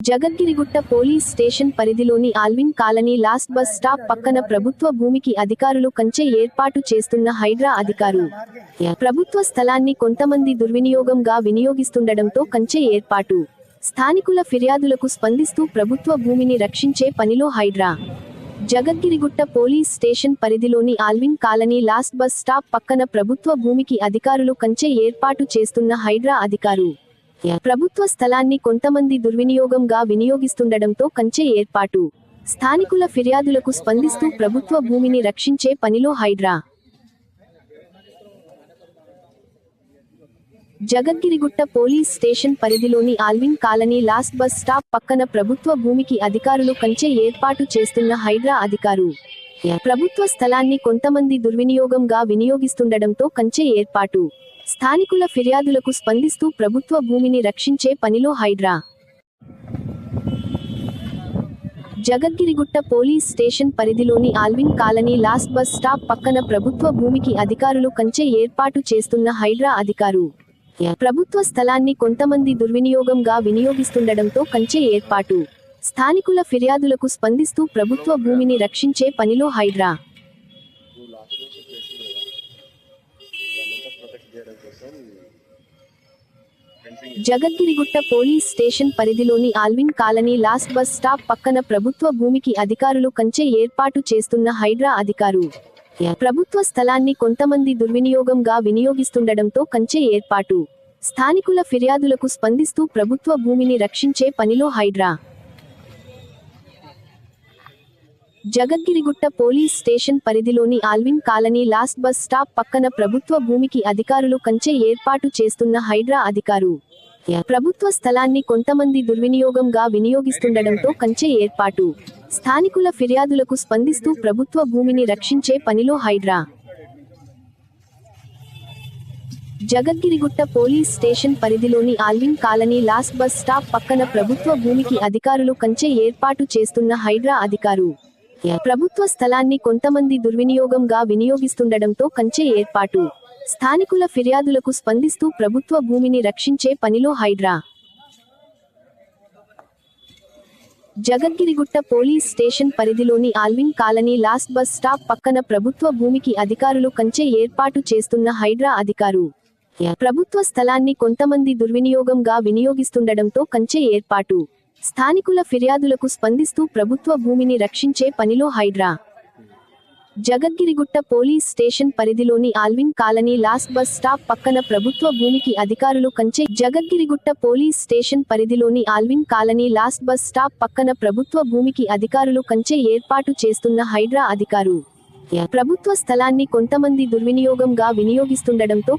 Jagadgirigutta police station పరిధిలోని Allwyn colony last bus stop పక్కన ప్రభుత్వ భూమికి అధికారులు కంచె ఏర్పాటు చేస్తున్న హైడ్రా అధికారు ప్రభుత్వ స్థలాన్ని కొంతమంది దుర్వినియోగంగా వినియోగిస్తుండటంతో కంచె ఏర్పాటు. స్థానికుల ఫిర్యాదులకు స్పందిస్తూ ప్రభుత్వ భూమిని రక్షించే పనిలో హైడ్రా. జగద్గిరిగుట్ట పోలీస్ స్టేషన్ పరిధిలోని Allwyn colony last bus stop పక్కన ప్రభుత్వ భూమికి అధికారులు కంచె ఏర్పాటు చేస్తున్న హైడ్రా అధికారు ప్రభుత్వ స్థలాన్ని కొంతమంది దుర్వినియోగంగా వినియోగిస్తుండటంతో కంచె ఏర్పాటు. స్థానికుల ఫిర్యాదులకు స్పందిస్తూ ప్రభుత్వ భూమిని రక్షించే పనిలో హైడ్రా. జగద్గిరిగుట్ట పోలీస్ స్టేషన్ పరిధిలోని Allwyn colony last bus stop పక్కన ప్రభుత్వ భూమికి అధికారులు కంచె ఏర్పాటు చేస్తున్న హైడ్రా అధికారు ప్రభుత్వ స్థలాన్ని కొంతమంది దుర్వినియోగంగా వినియోగిస్తుండటంతో కంచె ఏర్పాటు. స్థానికుల ఫిర్యాదులకు స్పందిస్తూ ప్రభుత్వ భూమిని రక్షించే పనిలో హైడ్రా. జగద్గిరిగుట్ట పోలీస్ స్టేషన్ పరిధిలోని Allwyn colony last bus stop పక్కన ప్రభుత్వ భూమికి అధికారులు కంచె ఏర్పాటు చేస్తున్న హైడ్రా అధికారు ప్రభుత్వ స్థలాన్ని కొంతమంది దుర్వినియోగంగా వినియోగిస్తుండటంతో కంచె ఏర్పాటు. స్థానికుల ఫిర్యాదులకు స్పందిస్తూ ప్రభుత్వ భూమిని రక్షించే పనిలో హైడ్రా. జగద్గిరిగుట్ట పోలీస్ స్టేషన్ పరిధిలోని Allwyn colony last bus stop పక్కన ప్రభుత్వ భూమికి అధికారులు కంచె ఏర్పాటు చేస్తున్న హైడ్రా అధికారు ప్రభుత్వ స్థలాన్ని కొంతమంది దుర్వినియోగంగా వినియోగిస్తుండటంతో కంచె ఏర్పాటు. స్థానికుల ఫిర్యాదులకు స్పందిస్తూ ప్రభుత్వ భూమిని రక్షించే పనిలో హైడ్రా. జగద్గిరిగుట్ట పోలీస్ స్టేషన్ పరిధిలోని Allwyn colony last bus stop పక్కన ప్రభుత్వ భూమికి అధికారులు కంచె ఏర్పాటు చేస్తున్న హైడ్రా అధికారు ప్రభుత్వ స్థలాన్ని కొంతమంది దుర్వినియోగంగా వినియోగిస్తుండటంతో కంచె ఏర్పాటు. స్థానికుల ఫిర్యాదులకు స్పందిస్తూ ప్రభుత్వ భూమిని రక్షించే పనిలో హైడ్రా. జగద్గిరిగుట్ట పోలీస్ స్టేషన్ పరిధిలోని Allwyn colony last bus stop పక్కన ప్రభుత్వ భూమికి అధికారులు కంచె ఏర్పాటు చేస్తున్న హైడ్రా అధికారు ప్రభుత్వ స్థలాన్ని కొంతమంది దుర్వినియోగంగా వినియోగిస్తుండటంతో కంచె ఏర్పాటు. స్థానికుల ఫిర్యాదులకు స్పందిస్తూ ప్రభుత్వ భూమిని రక్షించే పనిలో హైడ్రా. జగద్గిరిగుట్ట పోలీస్ స్టేషన్ పరిధిలోని Allwyn colony last bus stop పక్కన ప్రభుత్వ భూమికి అధికారులు కంచె ఏర్పాటు చేస్తున్న హైడ్రా అధికారు ప్రభుత్వ స్థలాన్ని కొంతమంది దుర్వినియోగంగా వినియోగిస్తుండటంతో కంచె ఏర్పాటు. స్థానికుల ఫిర్యాదులకు స్పందిస్తూ ప్రభుత్వ భూమిని రక్షించే పనిలో హైడ్రా. జగద్గిరిగుట్ట పోలీస్ స్టేషన్ పరిధిలోని Allwyn colony last bus stop పక్కన ప్రభుత్వ భూమికి అధికారులు కంచె జగద్గిరిగుట్ట పోలీస్ స్టేషన్ పరిధిలోని Allwyn colony last bus stop పక్కన ప్రభుత్వ భూమికి అధికారులు కంచె ఏర్పాటు చేస్తున్న హైడ్రా అధికారు ప్రభుత్వ స్థలాన్ని కొంతమంది దుర్వినియోగంగా వినియోగిస్తుండటంతో